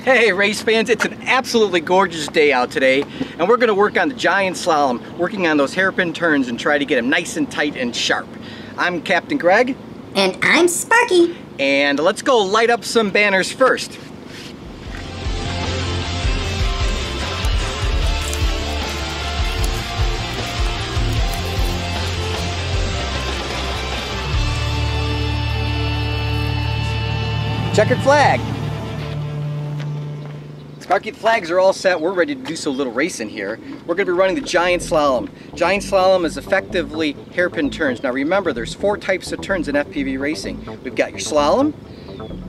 Hey race fans, it's an absolutely gorgeous day out today, and we're going to work on the giant slalom, working on those hairpin turns and try to get them nice and tight and sharp. I'm Captain Gregg. And I'm Sparky. And let's go light up some banners first. Checkered flag. Sparky, the flags are all set. We're ready to do some little racing here. We're going to be running the giant slalom. Giant slalom is effectively hairpin turns. Now remember, there's 4 types of turns in FPV racing. We've got your slalom,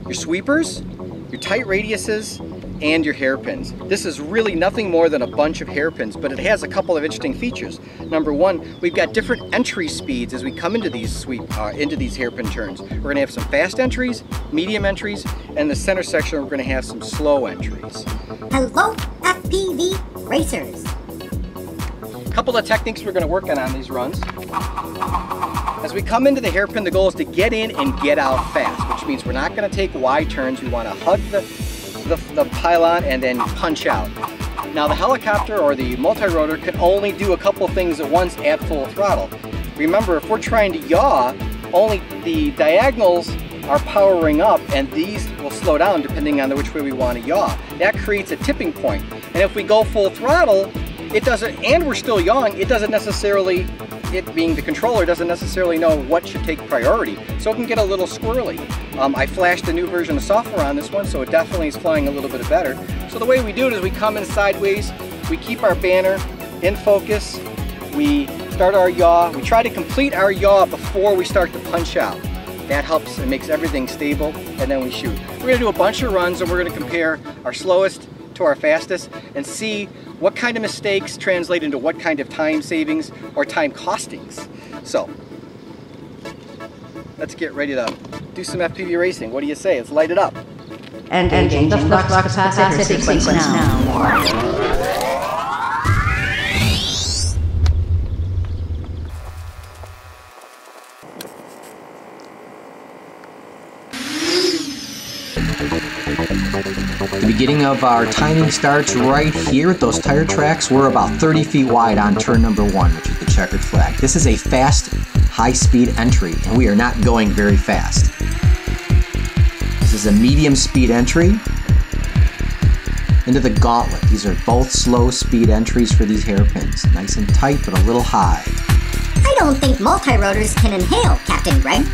your sweepers, your tight radiuses, and your hairpins. This is really nothing more than a bunch of hairpins, but it has a couple of interesting features. Number one, we've got different entry speeds as we come into these hairpin turns. We're going to have some fast entries, medium entries, and the center section we're going to have some slow entries. Hello, FPV racers. A couple of techniques we're going to work on these runs. As we come into the hairpin, the goal is to get in and get out fast, which means we're not going to take wide turns. We want to hug the pylon and then punch out. Now the helicopter or the multi-rotor can only do a couple things at once at full throttle. Remember, if we're trying to yaw, only the diagonals are powering up and these will slow down depending on which way we want to yaw. That creates a tipping point. And if we go full throttle, it doesn't, and we're still yawing, it doesn't necessarily, it being the controller, doesn't necessarily know what should take priority. So it can get a little squirrely. I flashed a new version of software on this one, so it definitely is flying a little bit better. So the way we do it is we come in sideways, we keep our banner in focus, we start our yaw, we try to complete our yaw before we start to punch out. That helps and makes everything stable, and then we shoot. We're going to do a bunch of runs and we're going to compare our slowest to our fastest and see what kind of mistakes translate into what kind of time savings or time costings. So, let's get ready to do some FPV racing. What do you say? Let's light it up. And engaging the flux capacitor sequence now. The beginning of our timing starts right here at those tire tracks. We're about 30 feet wide on turn number 1, which is the checkered flag. This is a fast, high-speed entry, and we are not going very fast. This is a medium speed entry into the gauntlet. These are both slow speed entries for these hairpins. Nice and tight, but a little high. I don't think multi-rotors can inhale, Captain Gregg.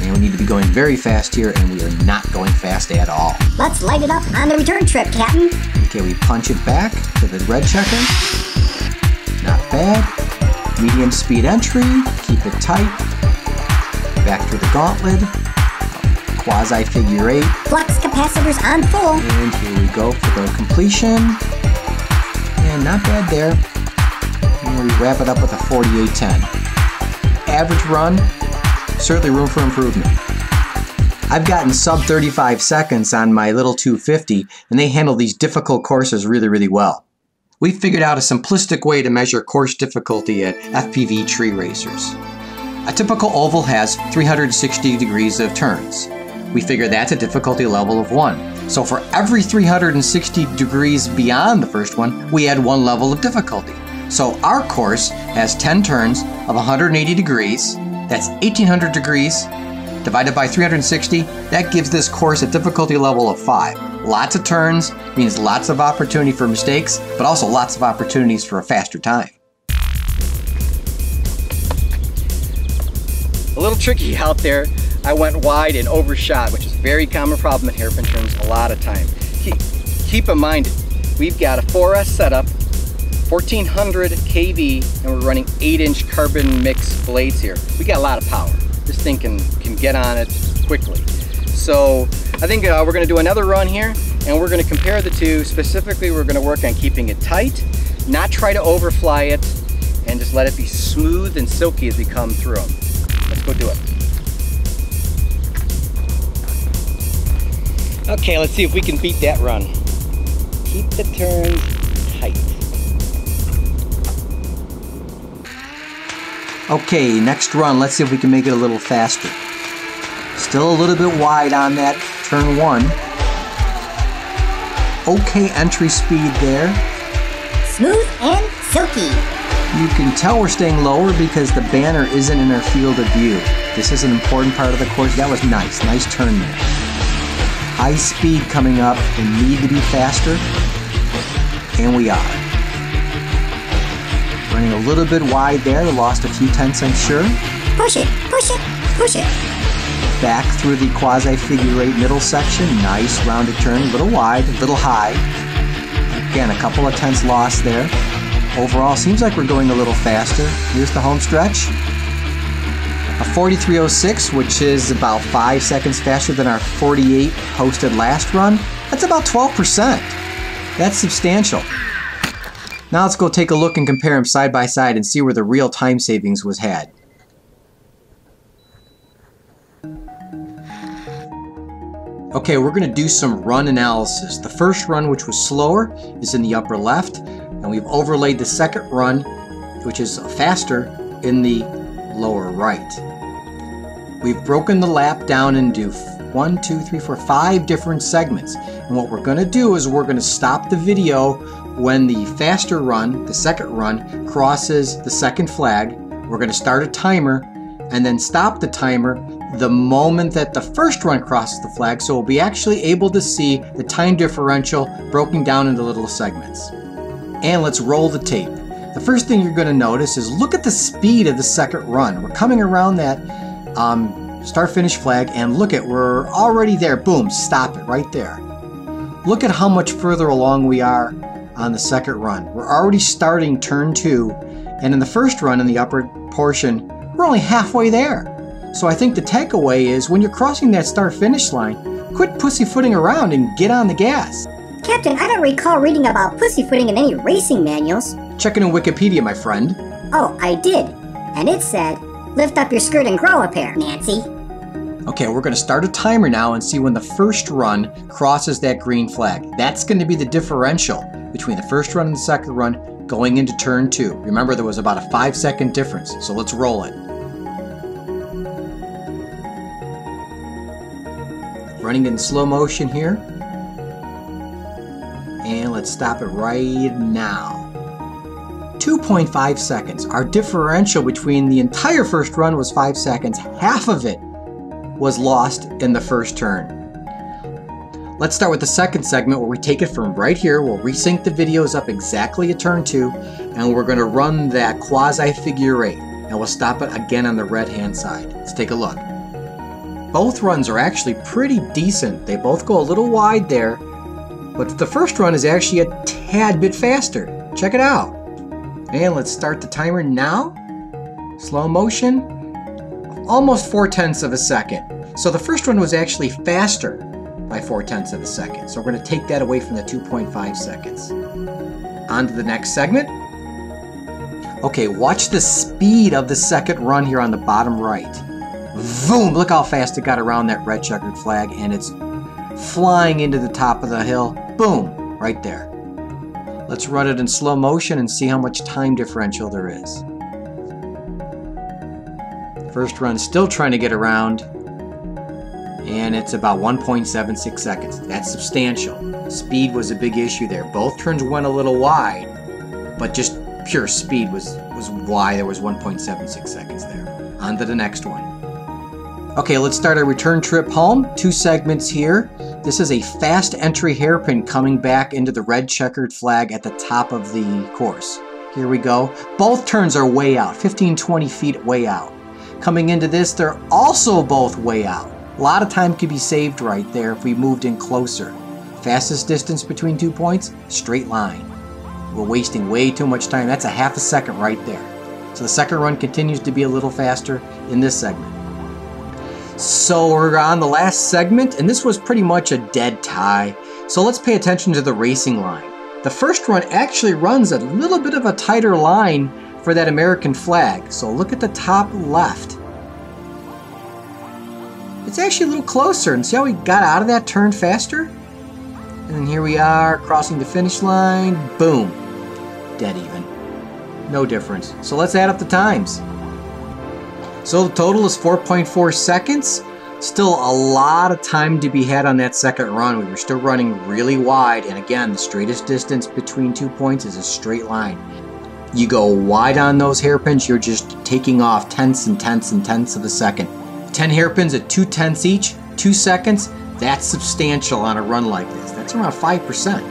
And we need to be going very fast here, and we are not going fast at all. Let's light it up on the return trip, Captain. Okay, we punch it back to the red checker. Not bad. Medium speed entry, keep it tight. Back to the gauntlet. Quasi figure 8. Flux capacitors on full. And here we go for the completion. And not bad there. And we wrap it up with a 48-10. Average run. Certainly room for improvement. I've gotten sub 35 seconds on my little 250, and they handle these difficult courses really, really well. We figured out a simplistic way to measure course difficulty at FPV tree racers. A typical oval has 360 degrees of turns. We figure that's a difficulty level of 1. So for every 360 degrees beyond the first one, we add 1 level of difficulty. So our course has 10 turns of 180 degrees. That's 1800 degrees divided by 360. That gives this course a difficulty level of 5. Lots of turns means lots of opportunity for mistakes, but also lots of opportunities for a faster time. A little tricky out there. I went wide and overshot, which is a very common problem in hairpin turns a lot of time. Keep in mind, we've got a 4S setup, 1400 kV, and we're running 8-inch carbon mix blades here. We got a lot of power. This thing can get on it quickly. So I think we're going to do another run here, and we're going to compare the two. Specifically, we're going to work on keeping it tight, not try to overfly it, and just let it be smooth and silky as we come through them. Let's go do it. Okay, let's see if we can beat that run. Keep the turns tight. Okay, next run, let's see if we can make it a little faster. Still a little bit wide on that turn 1. okay entry speed there. Smooth and silky. You can tell we're staying lower because the banner isn't in our field of view. This is an important part of the course. That was nice. Nice turn there. High speed coming up and need to be faster. And we are. Running a little bit wide there. Lost a few tenths, I'm sure. Push it, push it, push it. Back through the quasi-figure eight middle section. Nice rounded turn. A little wide, a little high. Again, a couple of tenths lost there. Overall, seems like we're going a little faster. Here's the home stretch. A 43.06, which is about 5 seconds faster than our 48 posted last run. That's about 12%. That's substantial. Now let's go take a look and compare them side by side and see where the real time savings was had. Okay, we're going to do some run analysis. The first run, which was slower, is in the upper left, and we've overlaid the second run, which is faster, in the lower right. We've broken the lap down into 1, 2, 3, 4, 5 different segments. And what we're going to do is we're going to stop the video when the faster run, the second run, crosses the second flag. We're going to start a timer and then stop the timer the moment that the first run crosses the flag, so we'll be actually able to see the time differential broken down into little segments. And let's roll the tape. The first thing you're going to notice is look at the speed of the second run. We're coming around that start-finish flag, and look at, we're already there. Boom, stop it right there. Look at how much further along we are on the second run. We're already starting turn 2, and in the first run in the upper portion, we're only halfway there. So I think the takeaway is when you're crossing that start-finish line, quit pussyfooting around and get on the gas. Captain, I don't recall reading about pussyfooting in any racing manuals. Check it in Wikipedia, my friend. Oh, I did. And it said, lift up your skirt and grow a pair, Nancy. Okay, we're going to start a timer now and see when the first run crosses that green flag. That's going to be the differential between the first run and the second run going into turn 2. Remember, there was about a 5-second difference, so let's roll it. Running in slow motion here. And let's stop it right now. 2.5 seconds. Our differential between the entire first run was 5 seconds. Half of it was lost in the first turn. Let's start with the second segment where we take it from right here. We'll resync the videos up exactly at turn 2, and we're going to run that quasi-figure 8. And we'll stop it again on the red-hand side. Let's take a look. Both runs are actually pretty decent. They both go a little wide there, but the first run is actually a tad bit faster. Check it out. And let's start the timer now. Slow motion. Almost 4/10 of a second. So the first one was actually faster by 4/10 of a second. So we're going to take that away from the 2.5 seconds. On to the next segment. Okay, watch the speed of the second run here on the bottom right. Boom! Look how fast it got around that red checkered flag, and it's flying into the top of the hill. Boom! Right there. Let's run it in slow motion and see how much time differential there is. First run still trying to get around, and it's about 1.76 seconds. That's substantial. Speed was a big issue there. Both turns went a little wide, but just pure speed was why there was 1.76 seconds there. On to the next one. Okay, let's start our return trip home. 2 segments here. This is a fast entry hairpin coming back into the red checkered flag at the top of the course. Here we go. Both turns are way out, 15-20 feet way out. Coming into this, they're also both way out. A lot of time could be saved right there if we moved in closer. Fastest distance between 2 points, straight line. We're wasting way too much time. That's a half a second right there. So the second run continues to be a little faster in this segment. So we're on the last segment, and this was pretty much a dead tie. So let's pay attention to the racing line. The first run actually runs a little bit of a tighter line for that American flag. So look at the top left. It's actually a little closer, and see how we got out of that turn faster? And then here we are crossing the finish line. Boom. Dead even. No difference. So let's add up the times. So the total is 4.4 seconds. Still a lot of time to be had on that second run. We were still running really wide, and again, the straightest distance between 2 points is a straight line. You go wide on those hairpins, you're just taking off tenths and tenths and tenths of a second. 10 hairpins at 2/10 each, 2 seconds, that's substantial on a run like this. That's around 5%.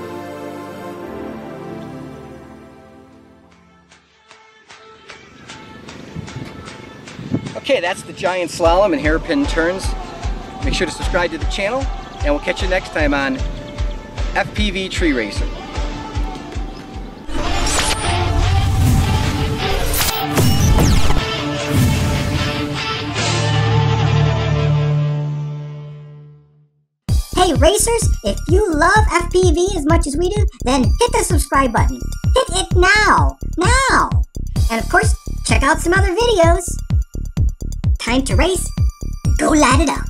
Okay, that's the giant slalom and hairpin turns. Make sure to subscribe to the channel, and we'll catch you next time on FPV Tree Racer. Hey racers, if you love FPV as much as we do, then hit the subscribe button. Hit it now! Now! And of course, check out some other videos. Time to race. Go light it up.